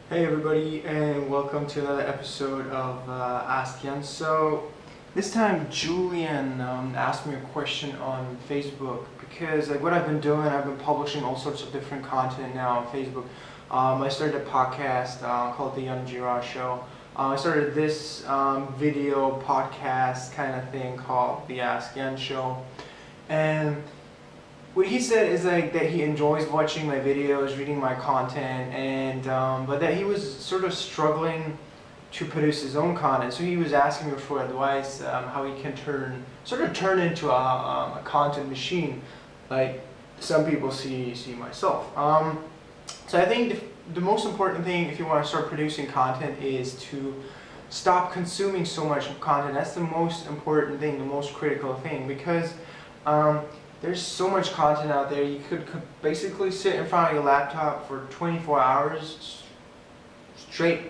Hey everybody, and welcome to another episode of Ask Yann. So this time Julian asked me a question on Facebook because what I've been doing, I've been publishing all sorts of different content now on Facebook. I started a podcast called The Yann Show. I started this video podcast kind of thing called The Ask Yann Show, and what he said is that he enjoys watching my videos, reading my content, and but that he was sort of struggling to produce his own content. So he was asking me for advice, how he can turn into a content machine, like some people see myself. So I think the most important thing if you want to start producing content is to stop consuming so much content. That's the most important thing, the most critical thing, because there's so much content out there. You could basically sit in front of your laptop for 24 hours straight,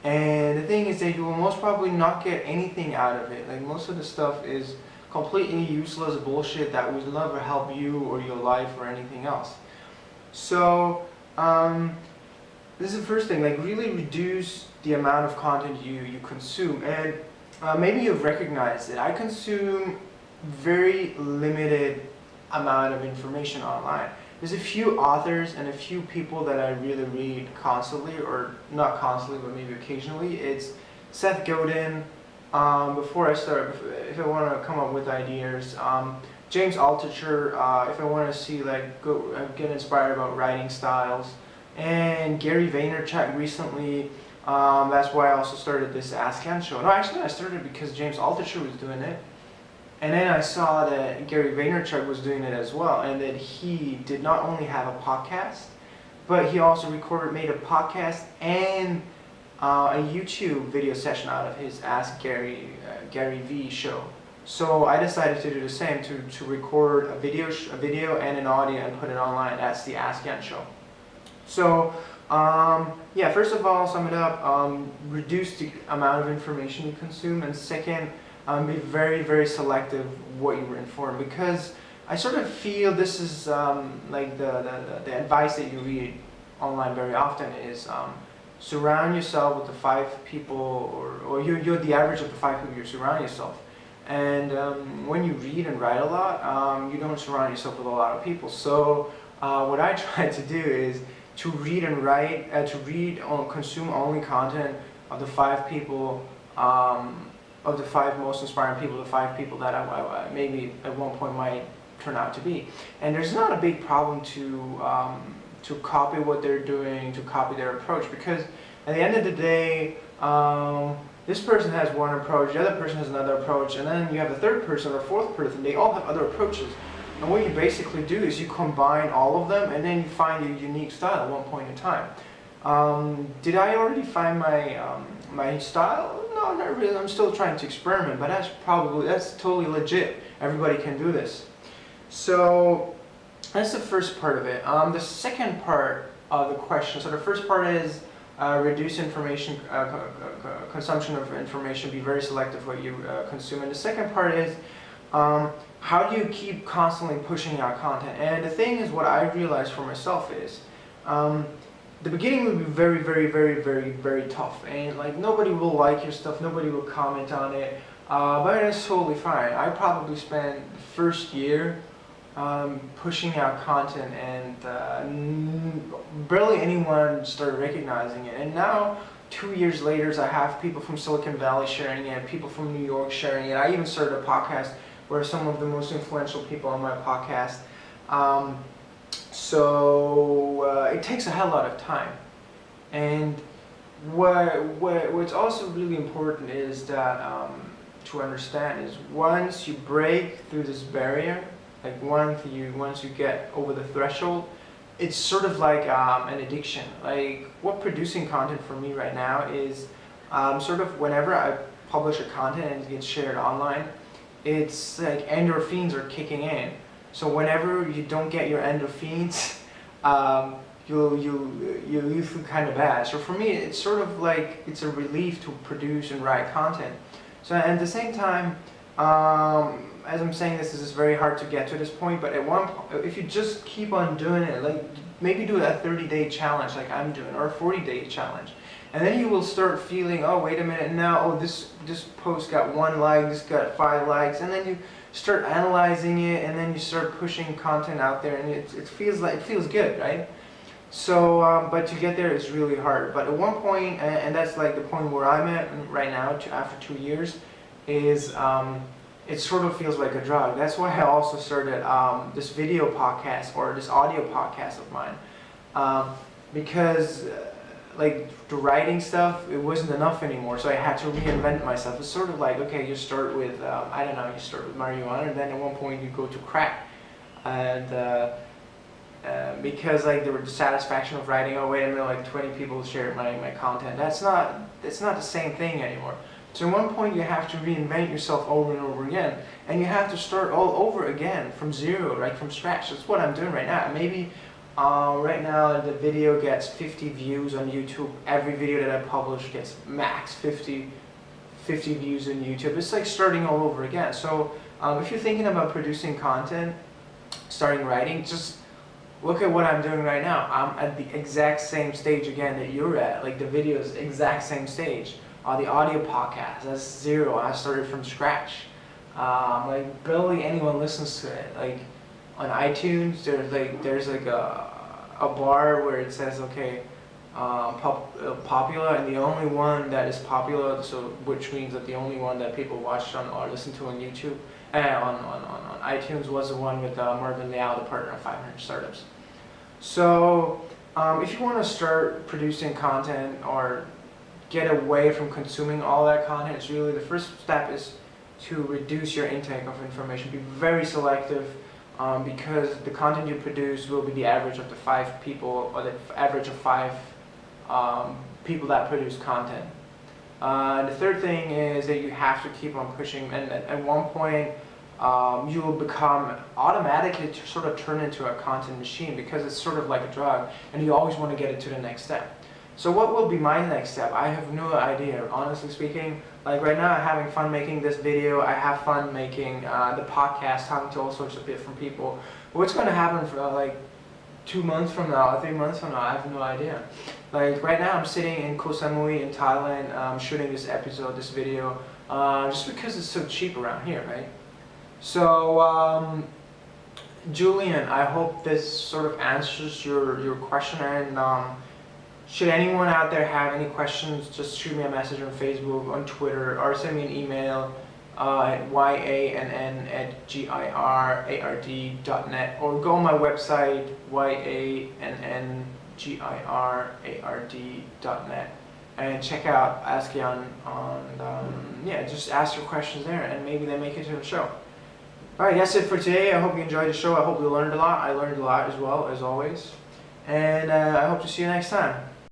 and the thing is that you will most probably not get anything out of it. Like, most of the stuff is completely useless bullshit that will never help you or your life or anything else. So this is the first thing, like really reduce the amount of content you consume. And maybe you've recognized it. I consume very limited amount of information online. There's a few authors and a few people that I really read constantly, or not constantly, but maybe occasionally. It's Seth Godin. Before I start, if I want to come up with ideas, James Altucher. If I want to see get inspired about writing styles, and Gary Vaynerchuk recently. That's why I also started this Ask Yann show. No, actually, I started because James Altucher was doing it. And then I saw that Gary Vaynerchuk was doing it as well, and that he did not only have a podcast, but he also made a podcast and a YouTube video session out of his Ask Gary V show. So I decided to do the same, to record a video and an audio and put it online. That's the Ask Yann show. So yeah, first of all, sum it up, reduce the amount of information you consume, and second, be very, very selective what you inform, because I sort of feel this is like the advice that you read online very often is surround yourself with the 5 people, or you're the average of the 5 people you surround yourself. And when you read and write a lot, you don't surround yourself with a lot of people. So what I try to do is to read and write, consume only content of the 5 people, of the 5 most inspiring people, the 5 people that I maybe at one point might turn out to be. And there's not a big problem to copy what they're doing, to copy their approach, because at the end of the day, this person has one approach, the other person has another approach, and then you have a third person or fourth person. They all have other approaches. And what you basically do is you combine all of them, and then you find your unique style at one point in time. Did I already find my style? No, not really. I'm still trying to experiment, but that's totally legit. Everybody can do this. So that's the first part of it. The second part of the question. So the first part is reduce information consumption of information. Be very selective what you consume. And the second part is how do you keep constantly pushing out content? And the thing is, what I realized for myself is. The beginning will be very, very, very, very, very tough, and like nobody will like your stuff, nobody will comment on it, but it's totally fine. I probably spent the first year pushing out content, and barely anyone started recognizing it. And now, 2 years later, I have people from Silicon Valley sharing it, people from New York sharing it. I even started a podcast where some of the most influential people on my podcast. So it takes a hell lot of time, and what's also really important is that to understand is once you break through this barrier, like once you get over the threshold, it's sort of like an addiction. Like what producing content for me right now is sort of whenever I publish a content and it gets shared online, it's like endorphins are kicking in. So whenever you don't get your endorphins, you feel kind of bad. So for me, it's sort of like it's a relief to produce and write content. So at the same time, as I'm saying this is very hard to get to this point, but if you just keep on doing it, like maybe do a 30-day challenge like I'm doing, or a 40-day challenge. And then you will start feeling, oh, wait a minute, now, oh, this post got 1 like, this got 5 likes, and then you start analyzing it, and then you start pushing content out there, and it feels good, right? So, but to get there is really hard. But at one point, and that's like the point where I'm at right now, after 2 years, is it sort of feels like a drug. That's why I also started this video podcast, or this audio podcast of mine, because like the writing stuff, it wasn't enough anymore, so I had to reinvent myself. It's sort of like, okay, you start with, I don't know, you start with marijuana, and then at one point you go to crack. And because like there was the satisfaction of writing, oh wait a minute, like 20 people shared my content. That's not the same thing anymore. So at one point you have to reinvent yourself over and over again, and you have to start all over again from zero, right, from scratch. That's what I'm doing right now. Maybe right now the video gets 50 views on YouTube. Every video that I publish gets max 50 views on YouTube. It's like starting all over again. So if you're thinking about producing content, starting writing, just look at what I'm doing right now. I'm at the exact same stage again that you're at. Like the video is the exact same stage. The audio podcast, that's zero. I started from scratch. Like barely anyone listens to it. Like on iTunes, there's like a bar where it says, okay, popular, and the only one that is popular, so which means that the only one that people watch on or listen to on YouTube on iTunes was the one with Marvin Liao, the partner of 500 Startups. So if you want to start producing content or get away from consuming all that content, it's really the first step is to reduce your intake of information. Be very selective, because the content you produce will be the average of the 5 people, or the average of 5 people that produce content. The third thing is that you have to keep on pushing, and at one point you will become automatically sort of turn into a content machine, because it's sort of like a drug, and you always want to get it to the next step. So what will be my next step? I have no idea, honestly speaking. Like right now I'm having fun making this video, I have fun making the podcast, talking to all sorts of different people. What's going to happen for like 2 months from now, 3 months from now, I have no idea. Like right now I'm sitting in Koh Samui in Thailand, shooting this video, just because it's so cheap around here, right? So Julian, I hope this sort of answers your question, and should anyone out there have any questions, just shoot me a message on Facebook, on Twitter, or send me an email at yann@girard.net, or go on my website, yann.girard.net, and check out Ask Yann yeah, just ask your questions there, and maybe they make it to the show. Alright, that's it for today. I hope you enjoyed the show. I hope you learned a lot. I learned a lot as well, as always. And I hope to see you next time.